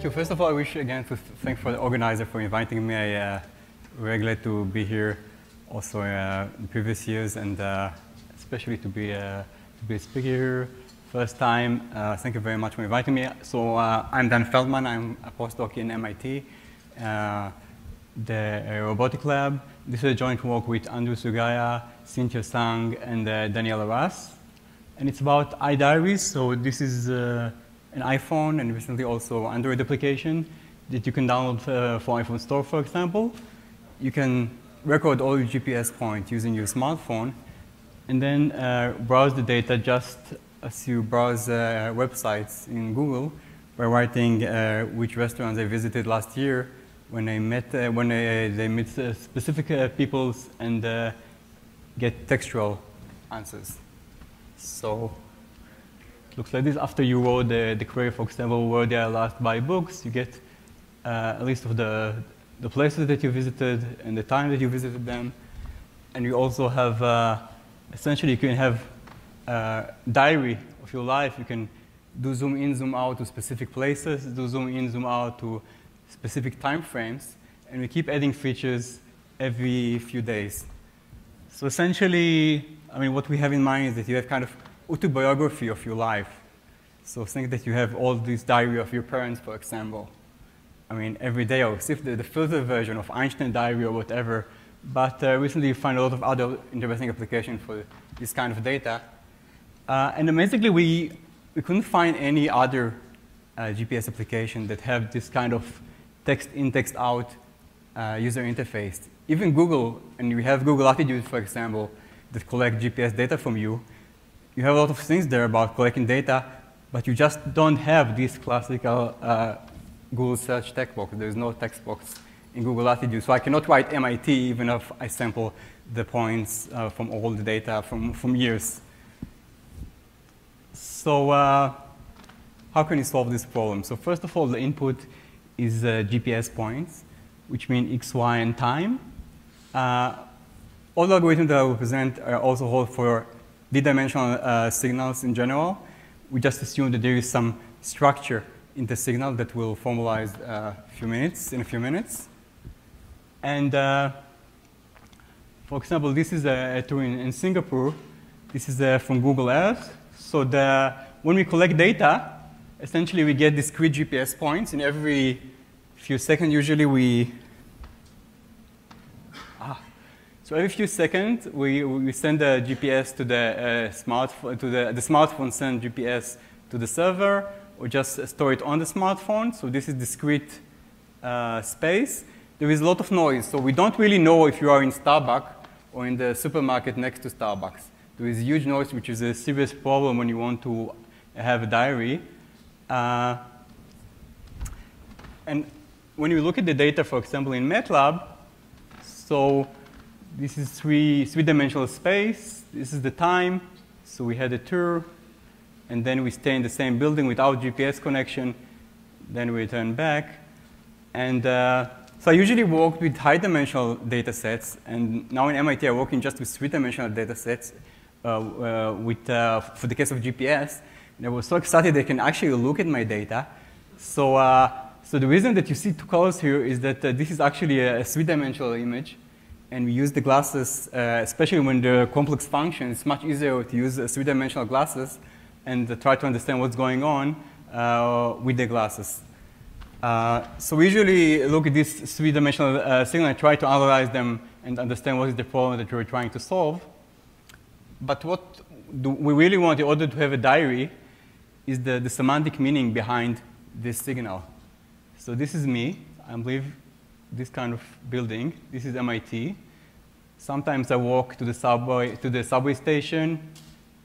Thank you. First of all, I wish again to thank for the organizer for inviting me. I'm very glad to be here also in previous years, and especially to be a speaker here. First time, thank you very much for inviting me. So I'm Dan Feldman. I'm a postdoc in MIT, the robotic lab. This is a joint work with Andrew Sugaya, Cynthia Sang, and Daniela Ras. And it's about di-ary. So this is an iPhone and recently also Android application that you can download for iPhone Store, for example. You can record all your GPS points using your smartphone and then browse the data just as you browse websites in Google by writing which restaurants I visited last year when they met specific peoples and get textual answers. So looks like this. After you wrote the query, for example, where did I last buy books, you get a list of the places that you visited and the time that you visited them. And you also have, essentially, you can have a diary of your life. You can do zoom in, zoom out to specific places, do zoom in, zoom out to specific time frames. And we keep adding features every few days. So essentially, I mean, what we have in mind is that you have kind of auto-biography of your life. So think that you have all this diary of your parents, for example. I mean, every day I receive the filtered version of Einstein diary or whatever, but recently you find a lot of other interesting applications for this kind of data. And amazingly, we couldn't find any other GPS application that have this kind of text in, text out user interface. Even Google, and we have Google Latitude, for example, that collect GPS data from you. You have a lot of things there about collecting data, but you just don't have this classical Google search text box. There's no text box in Google Latitude. So I cannot write MIT even if I sample the points from all the data from years. So how can you solve this problem? So first of all, the input is GPS points, which mean X, Y, and time. All the algorithms that I will present also hold for d-dimensional signals in general. We just assume that there is some structure in the signal that will formalize in a few minutes. And for example, this is a tour in Singapore. This is from Google Earth. So when we collect data, essentially we get discrete GPS points. And every few seconds, usually So every few seconds, we send the GPS to the smartphone. The smartphone sends GPS to the server, or just store it on the smartphone. So this is discrete space. There is a lot of noise, so we don't really know if you are in Starbucks or in the supermarket next to Starbucks. There is huge noise, which is a serious problem when you want to have a diary. And when you look at the data, for example, in MATLAB, so this is three-dimensional space. This is the time. So we had a tour. And then we stay in the same building without GPS connection. Then we return back. And so I usually work with high-dimensional data sets. And now in MIT, I'm working just with three-dimensional data sets for the case of GPS. And I was so excited they can actually look at my data. So the reason that you see two colors here is that this is actually a three-dimensional image. And we use the glasses, especially when they're complex functions. It's much easier to use three-dimensional glasses and try to understand what's going on with the glasses. So we usually look at this three-dimensional signal and try to analyze them and understand what is the problem that we're trying to solve. But what we really want in order to have a diary is the semantic meaning behind this signal. So this is me. I believe this kind of building. This is MIT. Sometimes I walk to the subway station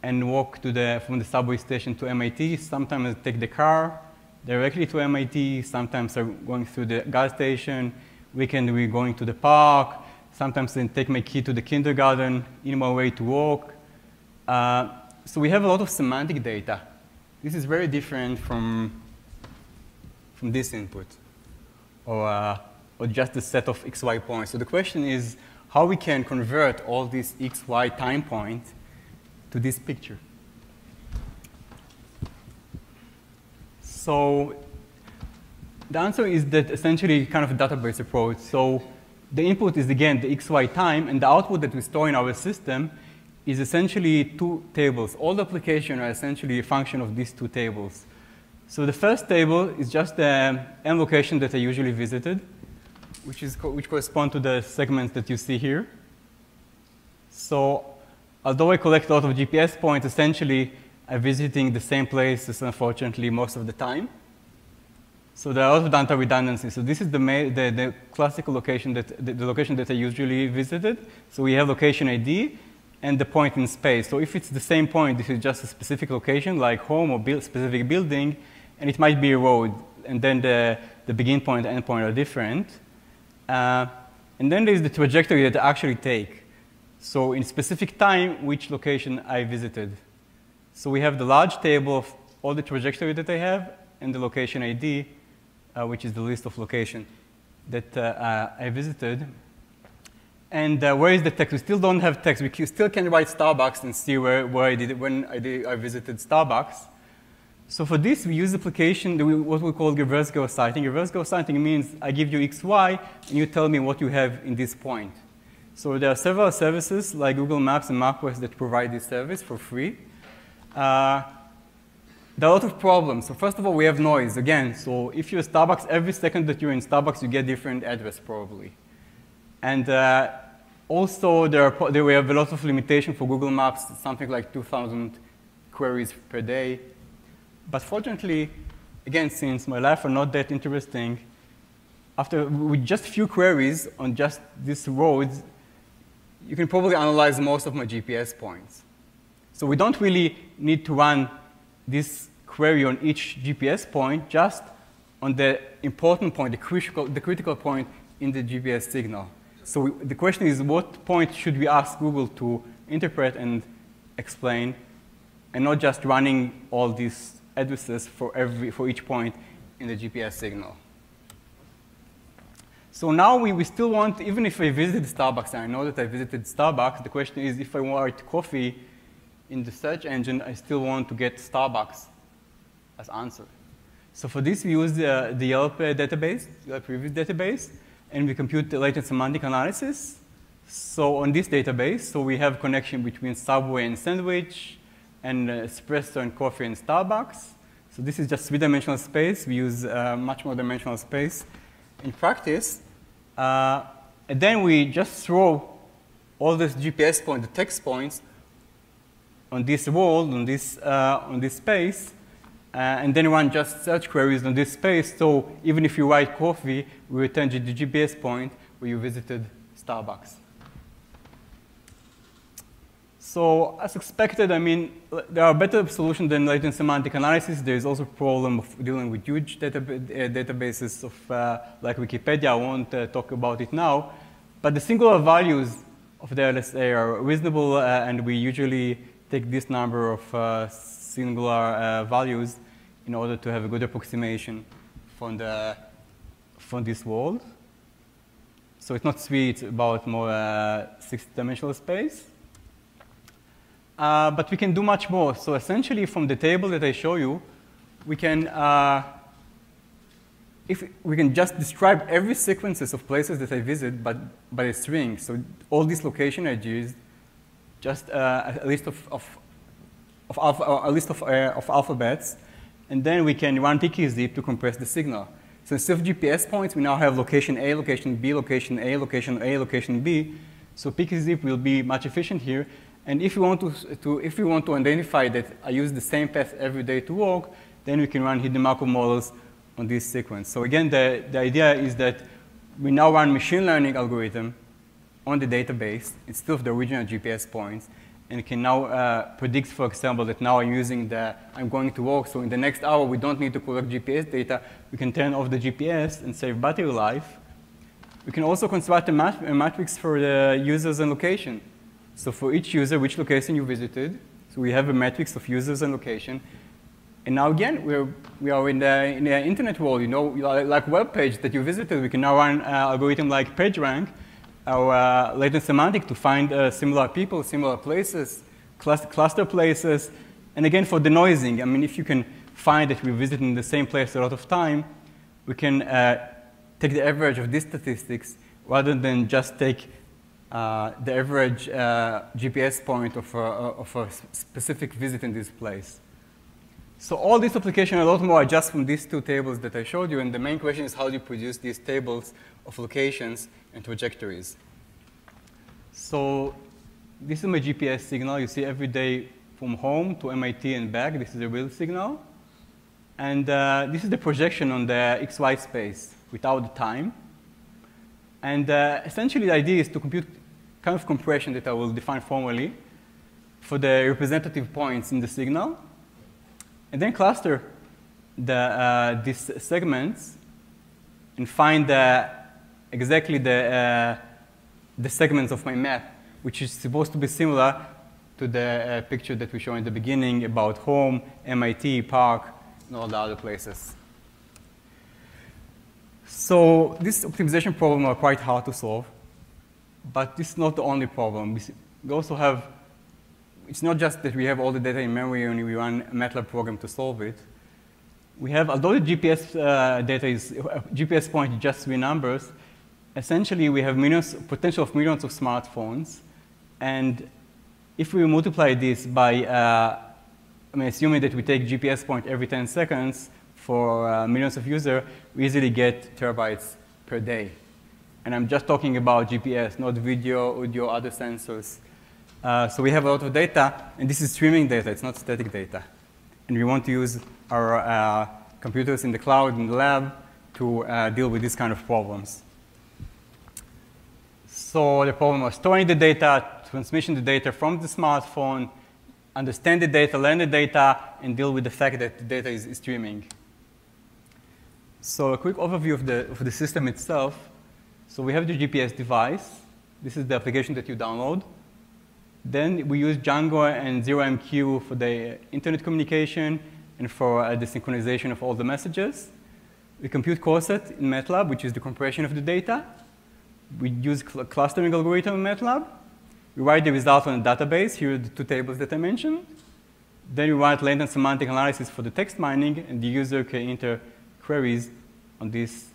and walk from the subway station to MIT. Sometimes I take the car directly to MIT. Sometimes I'm going through the gas station. Weekend we're going to the park. Sometimes I take my kid to the kindergarten in my way to work. So we have a lot of semantic data. This is very different from this input, or just a set of XY points. So the question is how we can convert all these XY time points to this picture. So The answer is that essentially kind of a database approach. So the input is, again, the XY time, and the output that we store in our system is essentially two tables. All the applications are essentially a function of these two tables. So the first table is just the M location that I usually visited, which correspond to the segments that you see here. So although I collect a lot of GPS points, essentially I'm visiting the same places, unfortunately, most of the time. So there are a lot of data redundancy. So this is the classical location the location that I usually visited. So we have location ID and the point in space. So if it's the same point, this is just a specific location, like home or specific building, and it might be a road. And then the begin point and end point are different. And then there's the trajectory that I actually take. So in specific time, which location I visited. So we have the large table of all the trajectory that I have and the location ID, which is the list of location that I visited. And where is the text? We still don't have text. We still can write Starbucks and see when I visited Starbucks. So for this, we use application, what we call reverse gauss sighting. Reverse gauss sighting means I give you XY, and you tell me what you have in this point. So there are several services like Google Maps and MapQuest that provide this service for free. There are a lot of problems. So first of all, we have noise. Again, so if you're at Starbucks, every second that you're in Starbucks, you get different address probably. And also, we have a lot of limitation for Google Maps, something like 2,000 queries per day. But fortunately, again, since my life are not that interesting, with just few queries on just these roads, you can probably analyze most of my GPS points. So we don't really need to run this query on each GPS point, just on the important point, the critical point in the GPS signal. So the question is, what point should we ask Google to interpret and explain, and not just running all these addresses for each point in the GPS signal. So now we still want, even if I visited Starbucks, and I know that I visited Starbucks, the question is, if I want coffee in the search engine, I still want to get Starbucks as answer. So for this, we use the Yelp database, Yelp review database, and we compute the latent semantic analysis. So on this database, so we have connection between Subway and Sandwich, and espresso and coffee and Starbucks. So this is just three-dimensional space. We use much more dimensional space in practice. And then we just throw all this GPS point, the text points, on this world, on this space, and then run just search queries on this space. So even if you write coffee, we return the GPS point where you visited Starbucks. So as expected, I mean, there are better solutions than latent semantic analysis. There is also a problem of dealing with huge databases of like Wikipedia. I won't talk about it now. But the singular values of the LSA are reasonable, and we usually take this number of singular values in order to have a good approximation from this world. So it's not 3, it's about more 6-dimensional space. But we can do much more. So essentially, from the table that I show you, we can just describe every sequences of places that I visit, but by a string. So all these location edges, just a list of alphabets, and then we can run pkzip to compress the signal. So instead of GPS points, we now have location A, location B, location A, location A, location B. So pkzip will be much efficient here. And if we want to identify that I use the same path every day to work, then we can run hidden Markov models on this sequence. So again, the idea is that we now run machine learning algorithm on the database instead of the original GPS points, and can now predict, for example, that now I'm going to work, so in the next hour we don't need to collect GPS data. We can turn off the GPS and save battery life. We can also construct a matrix for the users and location. So for each user, which location you visited, so we have a matrix of users and location. And now again, we are in the internet world, you know, like web page that you visited. We can now run an algorithm like PageRank, or latent semantic to find similar people, similar places, cluster places. And again, for denoising, I mean, if you can find that we visit in the same place a lot of time, we can take the average of these statistics rather than just take the average GPS point of a specific visit in this place. So all these applications, a lot more, are just from these two tables that I showed you. And the main question is, how do you produce these tables of locations and trajectories? So this is my GPS signal. You see every day from home to MIT and back. This is a real signal. And this is the projection on the XY space without the time. And essentially, the idea is to compute kind of compression that I will define formally for the representative points in the signal, and then cluster these segments and find exactly the segments of my map, which is supposed to be similar to the picture that we showed in the beginning about home, MIT, park, and all the other places. So this optimization problem are quite hard to solve, but this is not the only problem. We also have, it's not just that we have all the data in memory and we run a MATLAB program to solve it. We have, although the GPS data is, GPS point is just 3 numbers, essentially we have potential of millions of smartphones. And if we multiply this by, assuming that we take GPS point every 10 seconds for millions of users, we easily get terabytes per day. And I'm just talking about GPS, not video, audio, other sensors. So we have a lot of data, and this is streaming data. It's not static data. And we want to use our computers in the cloud, in the lab, to deal with these kind of problems. So the problem was storing the data, transmission the data from the smartphone, understand the data, learn the data, and deal with the fact that the data is streaming. So a quick overview of the system itself. So we have the GPS device. This is the application that you download. Then we use Django and ZeroMQ for the internet communication and for the synchronization of all the messages. We compute core set in MATLAB, which is the compression of the data. We use clustering algorithm in MATLAB. We write the result on a database. Here are the 2 tables that I mentioned. Then we write latent semantic analysis for the text mining, and the user can enter queries on this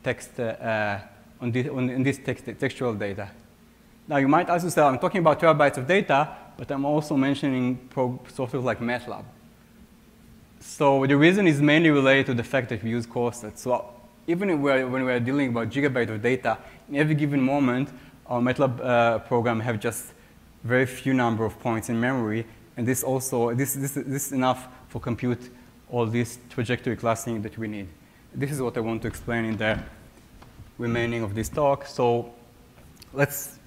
text, textual data. Now, you might ask yourself, I'm talking about terabytes of data, but I'm also mentioning software like MATLAB. So the reason is mainly related to the fact that we use core sets. So even when we're dealing about gigabytes of data, in every given moment, our MATLAB program have just very few number of points in memory, and this is enough for compute all this trajectory clustering that we need. This is what I want to explain in the remaining of this talk. So let's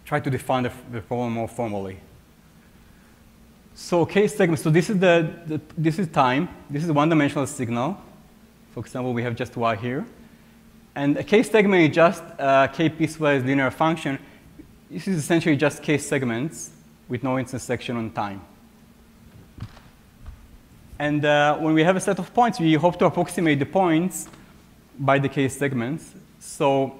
try to define the problem more formally. So case segment. So this is this is time. This is a one-dimensional signal. For example, we have just y here, and a case segment is just k piecewise linear function. This is essentially just case segments with no intersection on time. And when we have a set of points, we hope to approximate the points by the case segments. So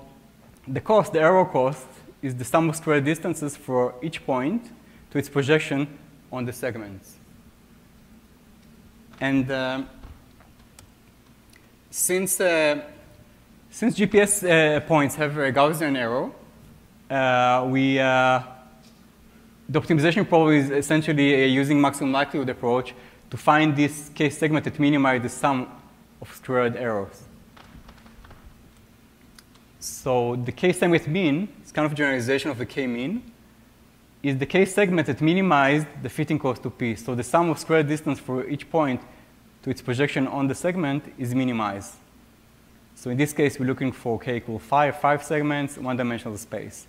the error cost, is the sum of square distances for each point to its projection on the segments. And since GPS points have a Gaussian error, the optimization problem is essentially using maximum likelihood approach to find this case segment that minimize the sum of squared errors. So the case segment mean, it's kind of a generalization of the k-mean, is the case segment that minimized the fitting cost to p. So the sum of square distance for each point to its projection on the segment is minimized. So in this case, we're looking for k equal 5 segments, one-dimensional space.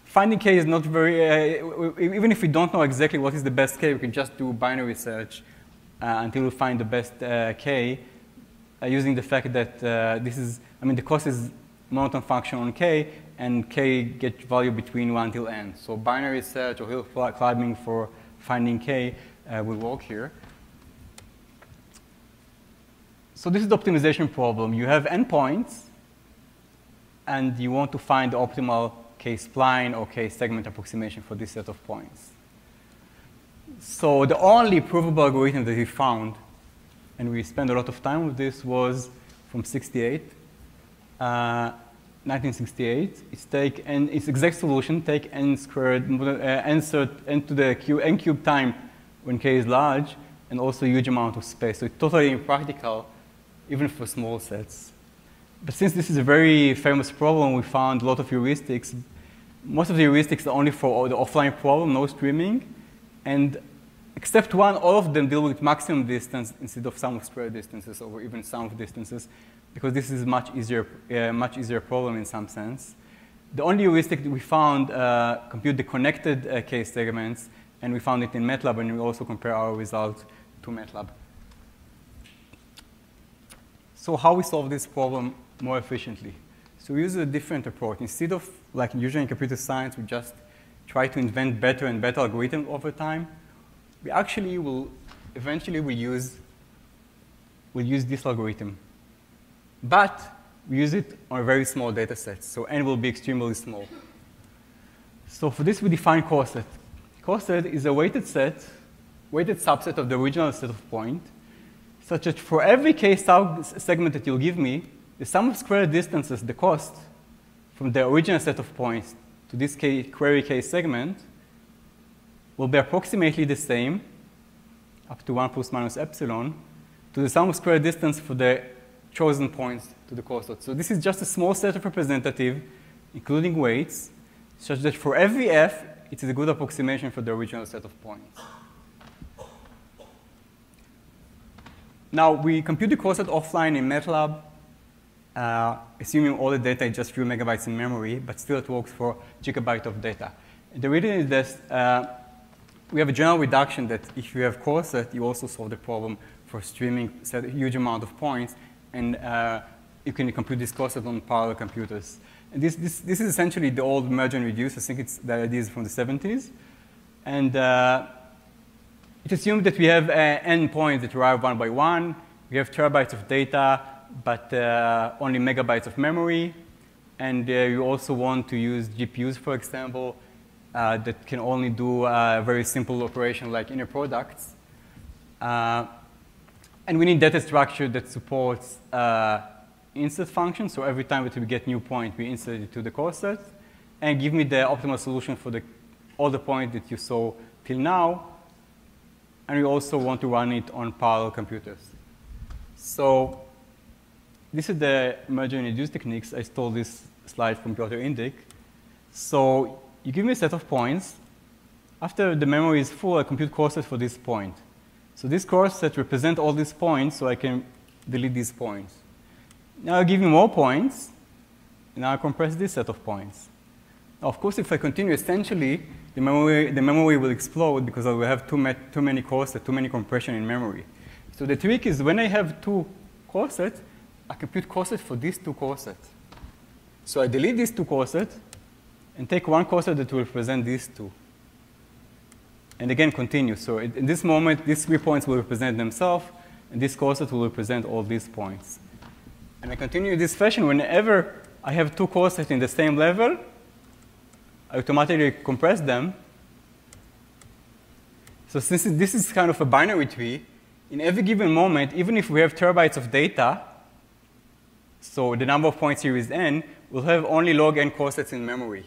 Finding k is not very, even if we don't know exactly what is the best k, we can just do binary search until we find the best k using the fact that the cost is monotone function on k, and k get value between 1 till n. So binary search or hill climbing for finding k will work here. So this is the optimization problem. You have n points, and you want to find the optimal k-spline or k-segment approximation for this set of points. So the only provable algorithm that we found and we spent a lot of time with this, was from 1968. It's take n, its exact solution, take n squared, insert n to the n cube time when k is large, and also a huge amount of space. So it's totally impractical, even for small sets. But since this is a very famous problem, we found a lot of heuristics. Most of the heuristics are only for the offline problem, no streaming. And except one, all of them deal with maximum distance instead of sum of squared distances or even sum of distances, because this is a much easier problem in some sense. The only heuristic that we found compute the connected case segments, and we found it in MATLAB, and we also compare our result to MATLAB. So how we solve this problem more efficiently? So we use a different approach. Instead of, like usually in computer science, we just try to invent better and better algorithms over time. We actually will eventually use this algorithm. But we use it on a very small data set, so n will be extremely small. So for this, we define coset. Coset is a weighted subset of the original set of points, such that for every case segment that you'll give me, the sum of squared distances, the cost, from the original set of points to this query case segment will be approximately the same, up to 1 plus minus epsilon, to the sum of squared distance for the chosen points to the coset. So this is just a small set of representative, including weights, such that for every f, it is a good approximation for the original set of points. Now, we compute the coset offline in MATLAB, assuming all the data is just a few megabytes in memory, but still it works for gigabyte of data. And the reason is that we have a general reduction that if you have coset, you also solve the problem for streaming a huge amount of points, and you can compute this coset on parallel computers. And this is essentially the old merge and reduce. I think the idea is from the 70s. And it assumes that we have n points that arrive one by one. We have terabytes of data, but only megabytes of memory. And you also want to use GPUs, for example, that can only do a very simple operation like inner products. And we need data structure that supports insert functions. So every time that we get new point, we insert it to the coset. And give me the optimal solution for all the points that you saw till now. And we also want to run it on parallel computers. So this is the merge and reduce techniques. I stole this slide from Piotr Indyk. So you give me a set of points. After the memory is full, I compute coset for this point. So this coset represents all these points, so I can delete these points. Now I give you more points, and now I compress this set of points. Now, of course, if I continue, essentially, the memory will explode because I will have too many cosets, too many compression in memory. So the trick is when I have two cosets, I compute coset for these two cosets. So I delete these two cosets and take one coset that will represent these two. And again, continue. So in this moment, these 3 points will represent themselves, and this coset will represent all these points. And I continue in this fashion. Whenever I have two cosets in the same level, I automatically compress them. So since this is kind of a binary tree, in every given moment, even if we have terabytes of data, so the number of points here is n, we'll have only log n cosets in memory.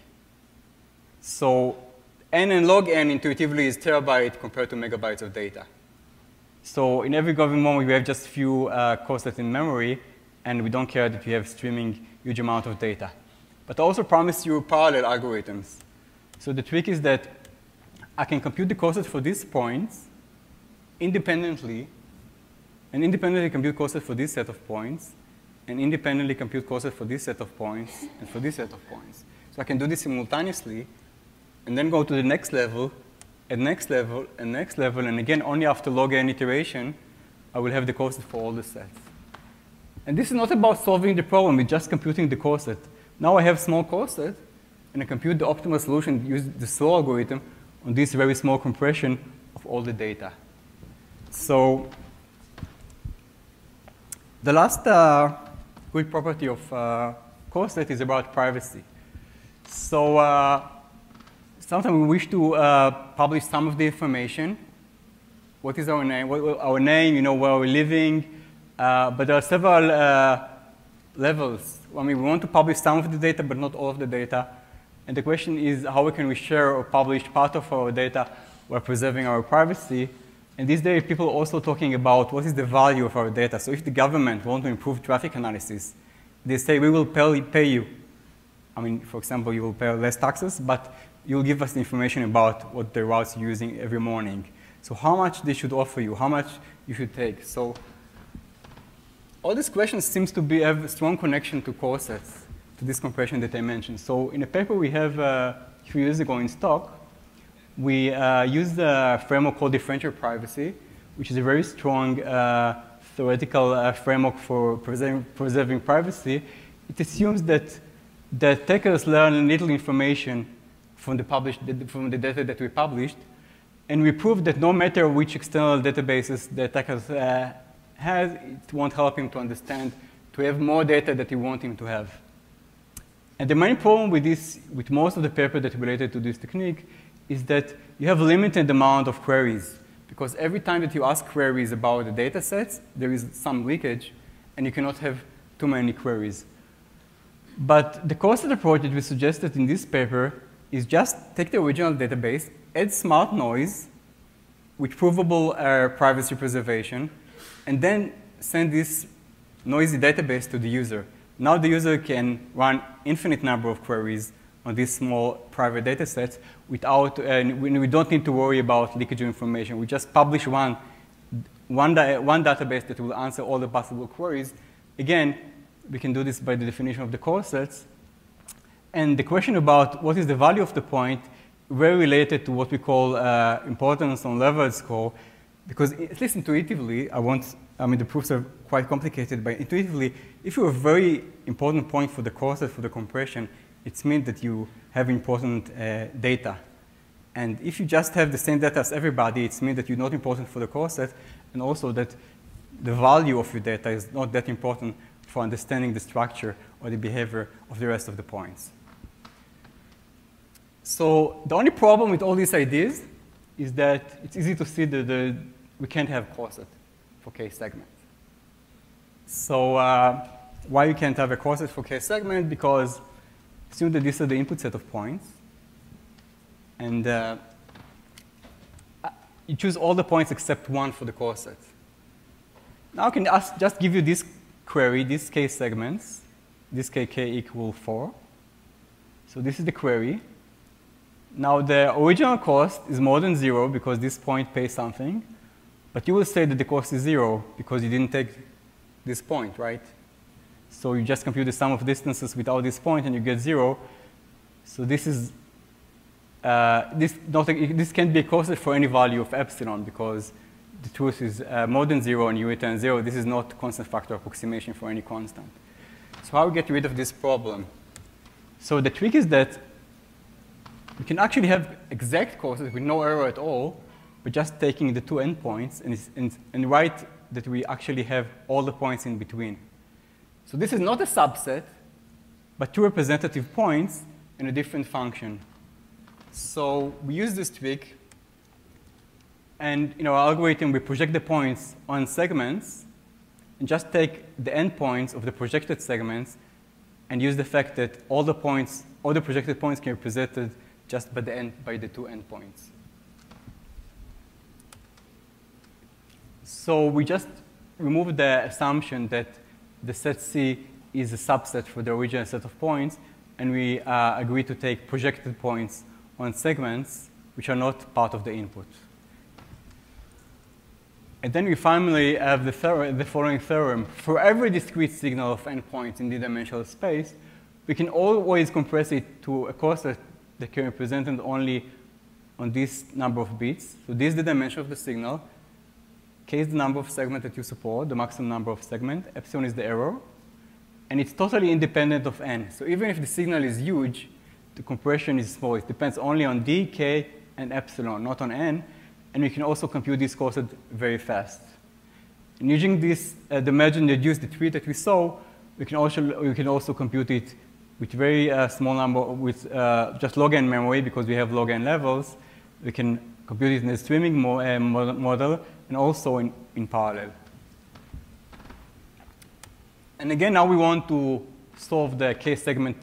So n and log n intuitively is terabyte compared to megabytes of data. So in every given moment, we have just few cosets in memory, and we don't care that we have streaming huge amount of data. But I also promise you parallel algorithms. So the trick is that I can compute the coset for these points independently, and independently compute coset for this set of points, and independently compute coset for this set of points, and for this set of points. So I can do this simultaneously, and then go to the next level, and next level, and next level, and again, only after log n iteration, I will have the coset for all the sets. And this is not about solving the problem, it's just computing the coset. Now I have small coset, and I compute the optimal solution, use the slow algorithm on this very small compression of all the data. So the last good property of coset is about privacy. So sometimes we wish to publish some of the information what is our name, our name, where we're living. But there are several levels. I mean, we want to publish some of the data, but not all of the data. And the question is, how can we share or publish part of our data while preserving our privacy? And these days, people are also talking about what is the value of our data. So if the government wants to improve traffic analysis, they say, we will pay you. I mean, for example, you will pay less taxes, but you'll give us the information about what the routes you're using every morning. So how much they should offer you, how much you should take. So all these questions seems to have a strong connection to core sets, to this compression that I mentioned. So in a paper we have a few years ago in stock, we used a framework called Differential Privacy, which is a very strong theoretical framework for preserving privacy. It assumes that the attackers learn little information from the data that we published, and we proved that no matter which external databases the attackers has, it won't help him to understand, to have more data that you want him to have. And the main problem with this, with most of the paper that related to this technique, is that you have a limited amount of queries, because every time that you ask queries about the data sets, there is some leakage, and you cannot have too many queries. But the core-set approach that we suggested in this paper is just take the original database, add smart noise with provable privacy preservation, and then send this noisy database to the user. Now the user can run infinite number of queries on these small private data sets without, we don't need to worry about leakage of information. We just publish one database that will answer all the possible queries. Again, we can do this by the definition of the core sets. And the question about what is the value of the point, very related to what we call importance on level score, because at least intuitively, I mean, the proofs are quite complicated, but intuitively, if you have a very important point for the core set, for the compression, it means that you have important data. And if you just have the same data as everybody, it means that you're not important for the core set, and also that the value of your data is not that important for understanding the structure or the behavior of the rest of the points. So the only problem with all these ideas is that it's easy to see that we can't have core set for case segment. So why you can't have a core set for case segment? Because assume that these are the input set of points, and you choose all the points except one for the core set. Now I can just give you this query, these case segments, this k equal 4. So this is the query. Now the original cost is more than 0 because this point pays something, but you will say that the cost is 0 because you didn't take this point, right? So you just compute the sum of distances without this point and you get 0. So this is this can't be a cost for any value of epsilon because the truth is more than 0 and you return 0. This is not constant factor approximation for any constant. So how we get rid of this problem? So the trick is that we can actually have exact courses with no error at all, but just taking the two endpoints and write that we actually have all the points in between. So this is not a subset, but two representative points in a different function. So we use this trick, and in our algorithm, we project the points on segments and just take the endpoints of the projected segments and use the fact that all the projected points can be presented just by the two endpoints. So we just remove the assumption that the set C is a subset for the original set of points, and we agree to take projected points on segments which are not part of the input. And then we finally have the following theorem. For every discrete signal of n points in d-dimensional space, we can always compress it to a core set that can be represented only on this number of bits. So this is the dimension of the signal. K is the number of segments that you support, the maximum number of segments. Epsilon is the error. And it's totally independent of n. So even if the signal is huge, the compression is small. It depends only on d, k, and epsilon, not on n. And we can also compute this core set very fast. And using this, the margin-reduced tree that we saw, we can also compute it with very small number, with just log n memory, because we have log n levels. We can compute it in a streaming model, and also in parallel. And again, now we want to solve the k-segment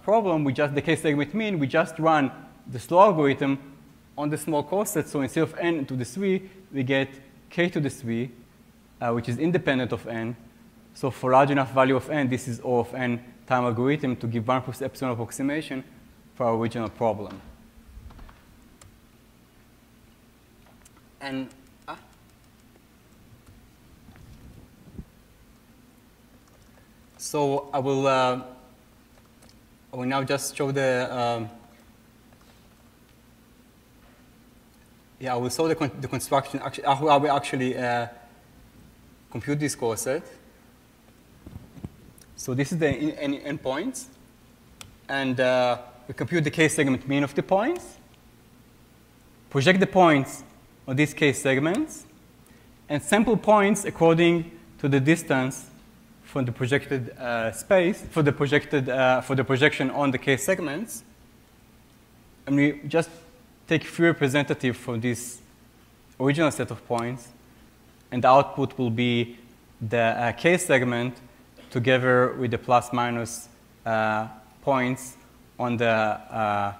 problem. The k-segment mean, we just run the slow algorithm on the small coset. So instead of n to the 3, we get k to the 3, which is independent of n. So for large enough value of n, this is O of n time algorithm to give 1+epsilon approximation for our original problem. And so I will now just show the I will show the construction, how we actually compute this coset. So this is the endpoints, and we compute the k-segment mean of the points, project the points on these k-segments, and sample points according to the distance from the projected space for the projection on the k-segments, and we just take few representative from this original set of points, and the output will be the k-segment together with the plus minus points on the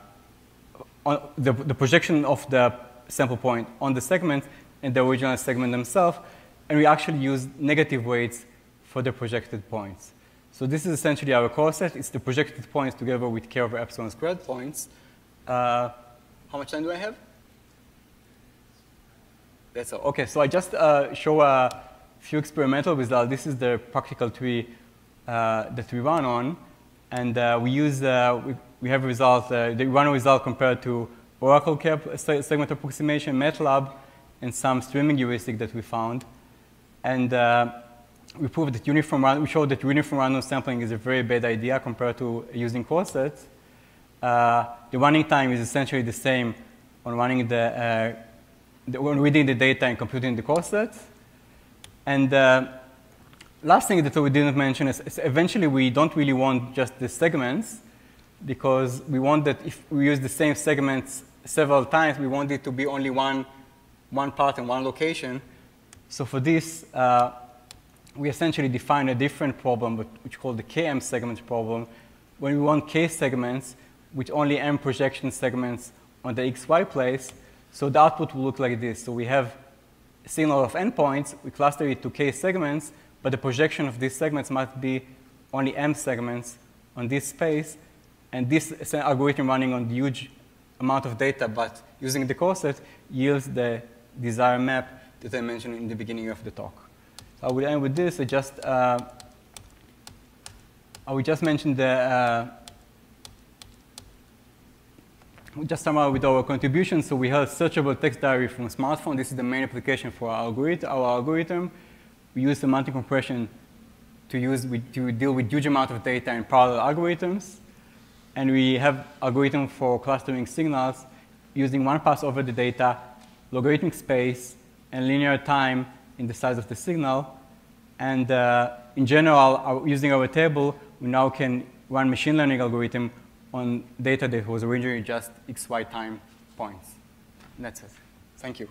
projection of the sample point on the segment and the original segment themselves, and we actually use negative weights for the projected points. So this is essentially our coset. It's the projected points together with k over epsilon squared points. How much time do I have? That's all. Okay, so I just show a few experimental results. This is the practical tree that we run on, and we use we have results. The run result compared to Oracle segment approximation, MATLAB, and some streaming heuristic that we found, and we proved that we showed that uniform random sampling is a very bad idea compared to using cosets. The running time is essentially the same on running when reading the data and computing the cosets. And last thing that we didn't mention is eventually we don't really want just the segments, because we want that if we use the same segments several times, we want it to be only one part in one location. So for this, we essentially define a different problem, which we call the km segment problem, when we want k segments with only m projection segments on the xy place. So the output will look like this. So we have a signal of endpoints. We cluster it to k segments, but the projection of these segments must be only m segments on this space. And this is an algorithm running on huge amount of data, but using the coset yields the desired map that I mentioned in the beginning of the talk. So I will end with this. I will just mention we just summarize with our contribution. So we have searchable text diary from smartphone. This is the main application for our algorithm. We use semantic compression to deal with huge amount of data in parallel algorithms. And we have algorithm for clustering signals using one pass over the data, logarithmic space, and linear time in the size of the signal. And in general, using our table, we now can run machine learning algorithm on data that was originally just xy time points. And that's it. Thank you.